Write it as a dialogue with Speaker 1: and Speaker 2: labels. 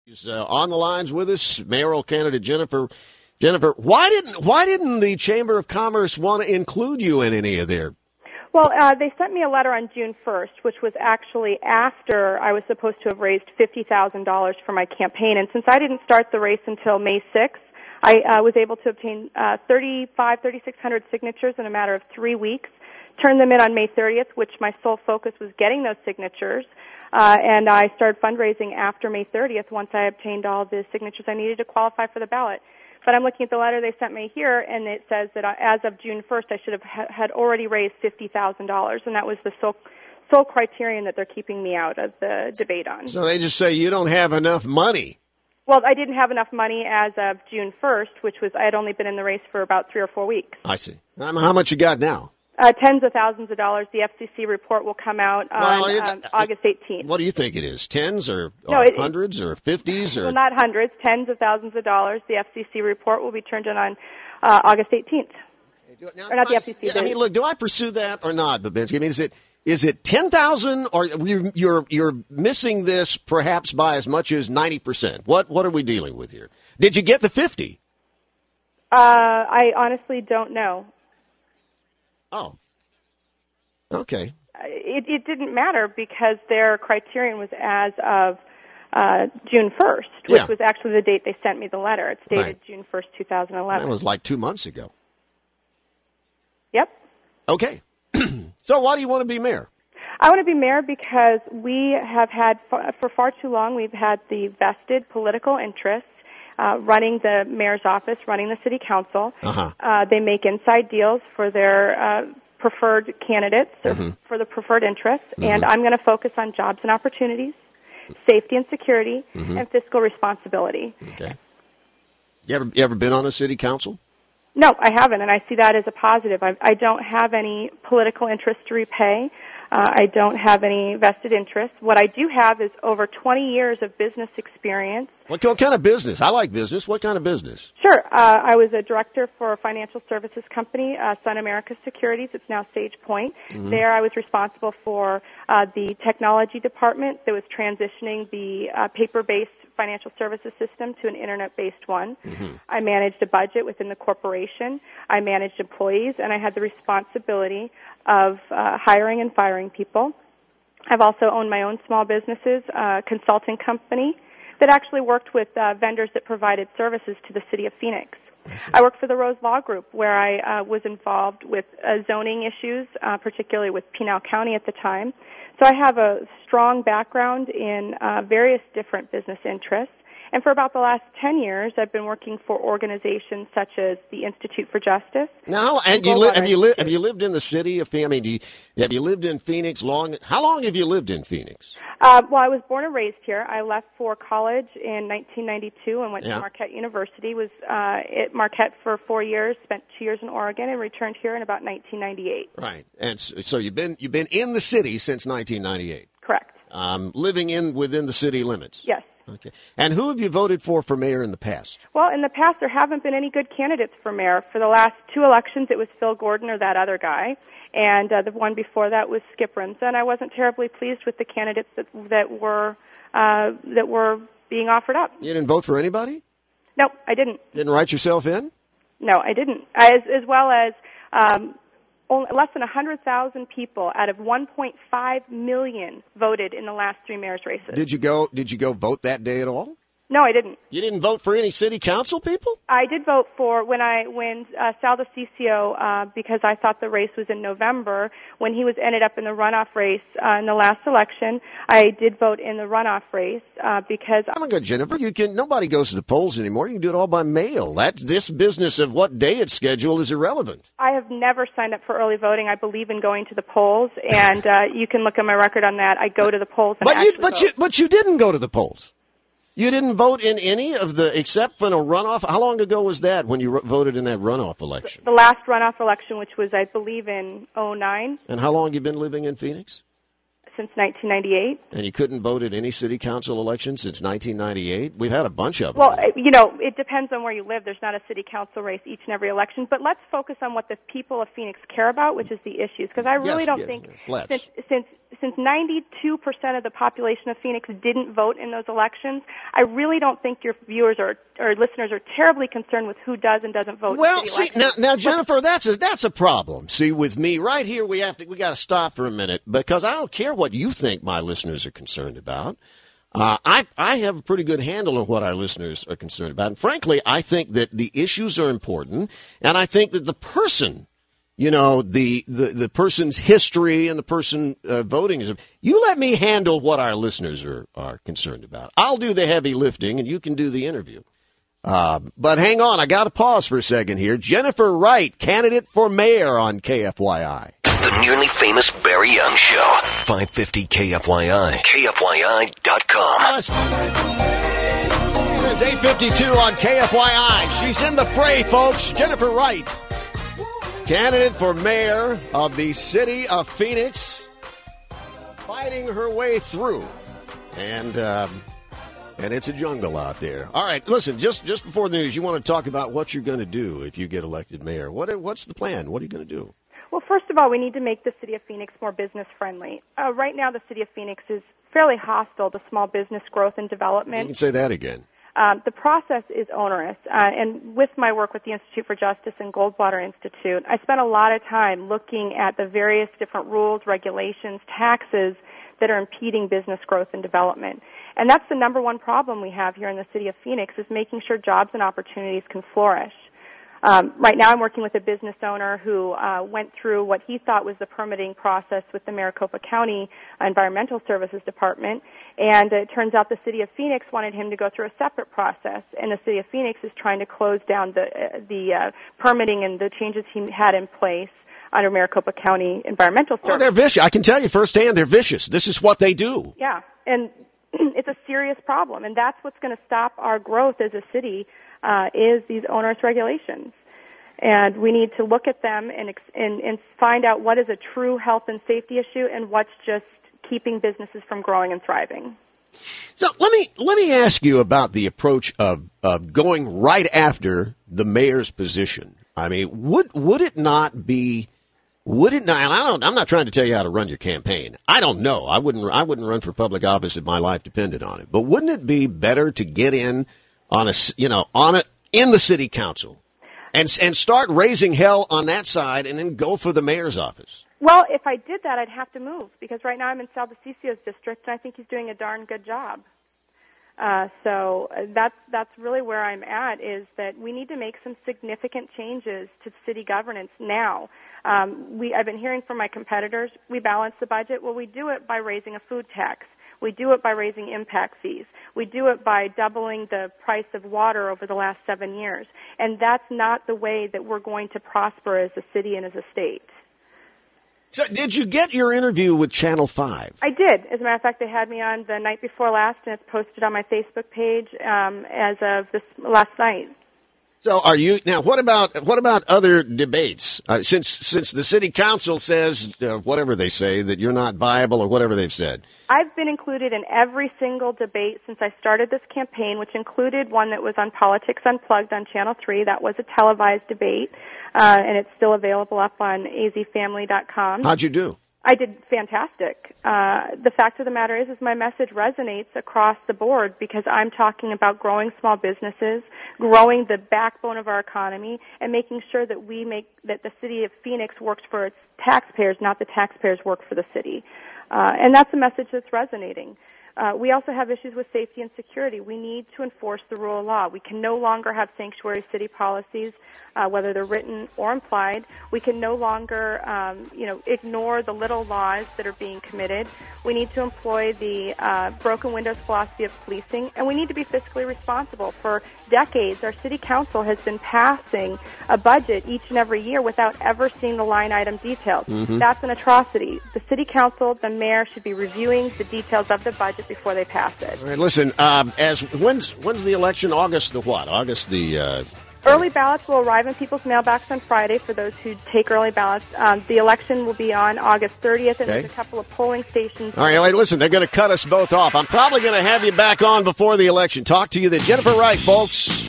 Speaker 1: She's on the lines with us, mayoral candidate Jennifer. Jennifer, why didn't the Chamber of Commerce want to include you in any of their?
Speaker 2: Well, they sent me a letter on June 1st, which was actually after I was supposed to have raised $50,000 for my campaign. And since I didn't start the race until May 6th, I was able to obtain 3,600 signatures in a matter of 3 weeks, turn them in on May 30th, which my sole focus was getting those signatures. And I started fundraising after May 30th once I obtained all the signatures I needed to qualify for the ballot. But I'm looking at the letter they sent me here, and it says that as of June 1st, I should have had already raised $50,000, and that was the sole criterion that they're keeping me out of the debate on.
Speaker 1: So they just say you don't have enough money.
Speaker 2: Well, I didn't have enough money as of June 1st, which was I had only been in the race for about 3 or 4 weeks.
Speaker 1: I see. How much you got now?
Speaker 2: Tens of thousands of dollars. The FCC report will come out on August 18th.
Speaker 1: What do you think it is? Tens or hundreds or 50s? Or?
Speaker 2: Well, not hundreds, tens of thousands of dollars. The FCC report will be turned in on August 18th.
Speaker 1: Now,
Speaker 2: or not the FCC.
Speaker 1: I mean, look, do I pursue that or not, Babinski? I mean, is it 10,000 or you're missing this perhaps by as much as 90%? What are we dealing with here? Did you get the 50?
Speaker 2: I honestly don't know.
Speaker 1: Oh, okay.
Speaker 2: It didn't matter because their criterion was as of June 1st, which was actually the date they sent me the letter. It's dated June 1st, 2011.
Speaker 1: That was like 2 months ago.
Speaker 2: Yep.
Speaker 1: Okay. So why do you want to be mayor?
Speaker 2: I want to be mayor because we have had, for far too long, we've had the vested political interests running the mayor's office, running the city council. They make inside deals for their preferred candidates, or for the preferred interests, and I'm going to focus on jobs and opportunities, safety and security, and fiscal responsibility.
Speaker 1: Okay. You ever been on a city council?
Speaker 2: No, I haven't, and I see that as a positive. I don't have any political interest to repay. I don't have any vested interest. What I do have is over 20 years of business experience.
Speaker 1: What kind of business? I like business. What kind of business?
Speaker 2: Sure. I was a director for a financial services company, Sun America Securities. It's now Sage Point. There I was responsible for the technology department that was transitioning the paper-based financial services system to an internet-based one. I managed a budget within the corporation. I managed employees, and I had the responsibility of hiring and firing people. I've also owned my own small businesses, consulting company that actually worked with vendors that provided services to the city of Phoenix. I worked for the Rose Law Group, where I was involved with zoning issues, particularly with Pinal County at the time. So I have a strong background in various different business interests. And for about the last 10 years, I've been working for organizations such as the Institute for Justice.
Speaker 1: Now, have you lived in the city of Phoenix? I mean, have you lived in Phoenix long? How long have you lived in Phoenix?
Speaker 2: Well, I was born and raised here. I left for college in 1992 and went to Marquette University. Was at Marquette for 4 years, spent 2 years in Oregon, and returned here in about 1998.
Speaker 1: Right, and so you've been in the city since 1998.
Speaker 2: Correct.
Speaker 1: Living within the city limits.
Speaker 2: Yes.
Speaker 1: Okay. And who have you voted for mayor in the past?
Speaker 2: Well, in the past, there haven't been any good candidates for mayor. For the last 2 elections, it was Phil Gordon or that other guy. And the one before that was Skip Rinsa. And I wasn't terribly pleased with the candidates that were being offered up.
Speaker 1: You didn't vote for anybody?
Speaker 2: No, I didn't.
Speaker 1: Didn't write yourself in?
Speaker 2: No, I didn't. As well as only less than 100,000 people out of 1.5 million voted in the last 3 mayor's races.
Speaker 1: Did you go vote that day at all?
Speaker 2: No, I didn't.
Speaker 1: You didn't vote for any city council people?
Speaker 2: I did vote for when Sal DiCiccio, because I thought the race was in November. When he ended up in the runoff race in the last election, I did vote in the runoff race because.
Speaker 1: I'm good, Jennifer. Nobody goes to the polls anymore. You can do it all by mail. This business of what day it's scheduled is irrelevant.
Speaker 2: I have never signed up for early voting. I believe in going to the polls, and you can look at my record on that. I go to the polls.
Speaker 1: But you didn't go to the polls. You didn't vote in any of except for a runoff? How long ago was that when you voted in that runoff election?
Speaker 2: The last runoff election, which was, I believe, in 2009.
Speaker 1: And how long have you been living in Phoenix?
Speaker 2: since 1998.
Speaker 1: And you couldn't vote at any city council election since 1998? We've had a bunch of them.
Speaker 2: Well, you know, it depends on where you live. There's not a city council race each and every election. But let's focus on what the people of Phoenix care about, which is the issues. Because I really don't think since 92% of the population of Phoenix didn't vote in those elections, I really don't think your viewers or listeners are terribly concerned with who does and doesn't vote.
Speaker 1: Well,
Speaker 2: in city elections.
Speaker 1: now, Jennifer, that's a problem. See, with me right here, we got to stop for a minute because I don't care what you think my listeners are concerned about. I have a pretty good handle on what our listeners are concerned about, and frankly, I think that the issues are important, and I think that the person. You know, the person's history and the person voting is. You let me handle what our listeners are concerned about. I'll do the heavy lifting, and you can do the interview. But hang on, I got to pause for a second here. Jennifer Wright, candidate for mayor on KFYI.
Speaker 3: The nearly famous Barry Young Show. 550 KFYI. KFYI.com.
Speaker 1: It's 8:52 on KFYI. She's in the fray, folks. Jennifer Wright. Candidate for mayor of the city of Phoenix, fighting her way through, and it's a jungle out there. All right, listen, just before the news, you want to talk about what you're going to do if you get elected mayor. What's the plan? What are you going to do?
Speaker 2: Well, first of all, we need to make the city of Phoenix more business friendly. Right now, the city of Phoenix is fairly hostile to small business growth and development.
Speaker 1: You can say that again.
Speaker 2: The process is onerous, and with my work with the Institute for Justice and Goldwater Institute, I spent a lot of time looking at the various different rules, regulations, taxes that are impeding business growth and development. And that's the number one problem we have here in the city of Phoenix, is making sure jobs and opportunities can flourish. Right now I'm working with a business owner who went through what he thought was the permitting process with the Maricopa County Environmental Services Department, and it turns out the city of Phoenix wanted him to go through a separate process, and the city of Phoenix is trying to close down the permitting and the changes he had in place under Maricopa County Environmental Services.
Speaker 1: Oh, they're vicious. I can tell you firsthand, they're vicious. This is what they do.
Speaker 2: Yeah, and it's a serious problem, and that's what's going to stop our growth as a city, is these onerous regulations. And we need to look at them and find out what is a true health and safety issue and what's just keeping businesses from growing and thriving.
Speaker 1: So let me ask you about the approach of going right after the mayor's position. I mean, would it not? And I'm not trying to tell you how to run your campaign. I don't know. I wouldn't run for public office if my life depended on it. But wouldn't it be better to get in in the city council and start raising hell on that side and then go for the mayor's office?
Speaker 2: Well, if I did that, I'd have to move, because right now I'm in Sal Basisio's district, and I think he's doing a darn good job. So that's really where I'm at, is that we need to make some significant changes to city governance now. I've been hearing from my competitors, we balance the budget. Well, we do it by raising a food tax. We do it by raising impact fees. We do it by doubling the price of water over the last 7 years. And that's not the way that we're going to prosper as a city and as a state.
Speaker 1: So did you get your interview with Channel 5?
Speaker 2: I did. As a matter of fact, they had me on the night before last, and it's posted on my Facebook page as of this last night.
Speaker 1: So are you now? What about other debates? Since the city council says whatever they say, that you're not viable or whatever they've said.
Speaker 2: I've been included in every single debate since I started this campaign, which included one that was on Politics Unplugged on Channel 3. That was a televised debate, and it's still available up on azfamily.com.
Speaker 1: How'd you do?
Speaker 2: I did fantastic. The fact of the matter is my message resonates across the board, because I'm talking about growing small businesses, growing the backbone of our economy, and making sure that that the city of Phoenix works for its taxpayers, not the taxpayers work for the city. And that's a message that's resonating. We also have issues with safety and security. We need to enforce the rule of law. We can no longer have sanctuary city policies, whether they're written or implied. We can no longer, ignore the little laws that are being committed. We need to employ the broken windows philosophy of policing, and we need to be fiscally responsible. For decades, our city council has been passing a budget each and every year without ever seeing the line item details. Mm-hmm. That's an atrocity. The city council, the mayor, should be reviewing the details of the budget before they pass it.
Speaker 1: All right, listen, when's the election? August the what? August the
Speaker 2: Early ballots will arrive in people's mailbox on Friday for those who take early ballots. The election will be on August 30th, and there's a couple of polling stations.
Speaker 1: All right, wait, listen, they're going to cut us both off. I'm probably going to have you back on before the election. Talk to you then. Jennifer Wright, folks.